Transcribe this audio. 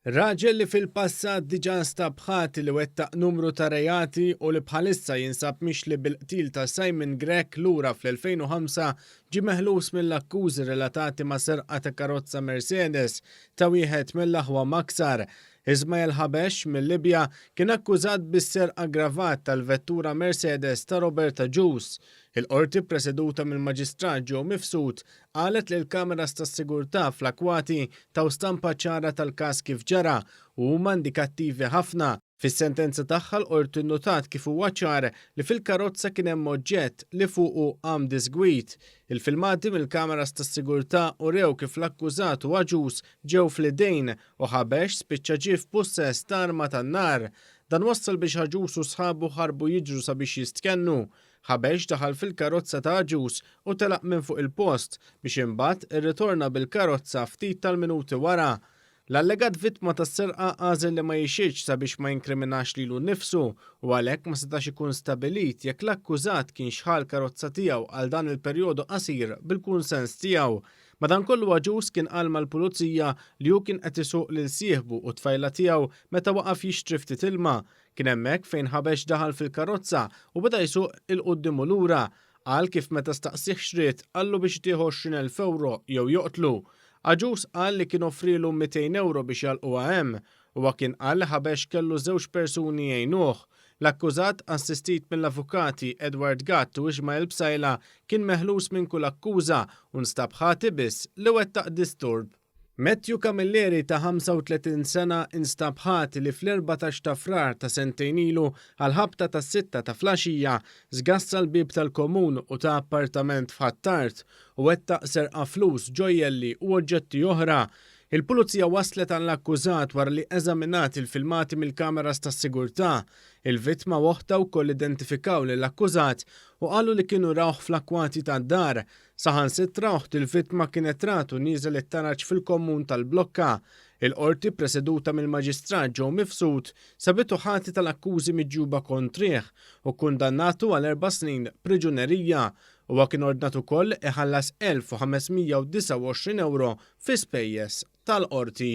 Raġel li fil-passat diġà nstab ħati li wettaq numru ta' rejati u li bħalissa jinsab mixli bil-qtil ta' Simon Grech lura fl-2005 ġie meħlus mill-akkużi relatati ma' serqa ta' karozza Mercedes ta' wieħed mill-aħwa maksar. Ismail Habesh mill-Libja kien akkużat bis-serqa aggravat tal-vettura Mercedes ta' Roberta Juice. Il-qorti preseduta mill-Maġistrat Joe Mifsud qalet li l-kameras tas-sigurtà fl-akwati taw stampa ċara tal-każ kif ġara u huma indikattivi ħafna. Fis-sentenza tagħha l-qorti nnotat kif huwa ċar li fil-karozza kien hemm oġġett li fuqu għam disgwit. Il-filmati mill-kameras tas-sigurtà urew kif l-akkużat u Juice ġew fl-idejn u Habesh spiċċa ġie f'pussess ta' arma tan-nar. Dan wassal biex Juice u sħabu ħarbu jiġru sabiex jistkennu. Habesh daħal fil-karozza ta' Juice u telaq minn fuq il-post biex imbagħad irritorna bil-karozza ftit tal-minuti wara. L-allegat vittma tas-serqa għażel li ma jixiex sabiex ma jinkriminax lilu nnifsu u għalhekk ma setax ikun stabilit jekk l-akkużat kien xħal karozza tiegħu għal dan il-perjodu qasir bil-kunsens tiegħu. Madankollu Juice kien qal mal-pulizija li hu kien qed isuq lil sieħbu u tfajla tiegħu meta waqaf jixtri ftit ilma. Kien hemmhekk fejn Habesh daħal fil-karozza u beda jsuq il-qudiem u lura. Qal kif meta staqsih xriet qallu biex tieħu 20,000 euro jew joqtlu. Juice qal li kien offrilu 200 euro biex jalquha hemm u kien qal li Habesh kellu żewġ persuni jgħinuh. L-akkużat assistit mill-avukati Edward Gatt u Ismail Bsajla kien meħlus minn kull akkuża u nstab ħati biss li wettaq disturb. Matthew Camilleri ta' 35 sena instab ħati li fl-14 ta' frar ta' sentejn ilu għal ħabta ta' 6 ta' flaxija żgassa l-bib tal-komun u ta' appartament f'Ħattart u wettaq serqa flus, ġojjelli u oġġetti oħra. Il-pulizija waslet għall-akkużat wara li eżaminat il-filmati mill-kameras tas-sigurtà. Il-vittma waħda wkoll identifikaw lill-akkużat u qalu li kienu rawh fl-akwati tad-dar. Saħansitra oħt il-vittma kienet ratu nieżel it-taraġġ fil-komun tal-Blokka. Il-qorti preseduta mill-Maġistrat Joe Mifsud sabitu ħati tal-akkużi miġġuba kontrih u kundannatu għal 4 snin priġunerija u kien ordnat ukoll iħallas 1,529 euro fi spejjeż tal-qorti.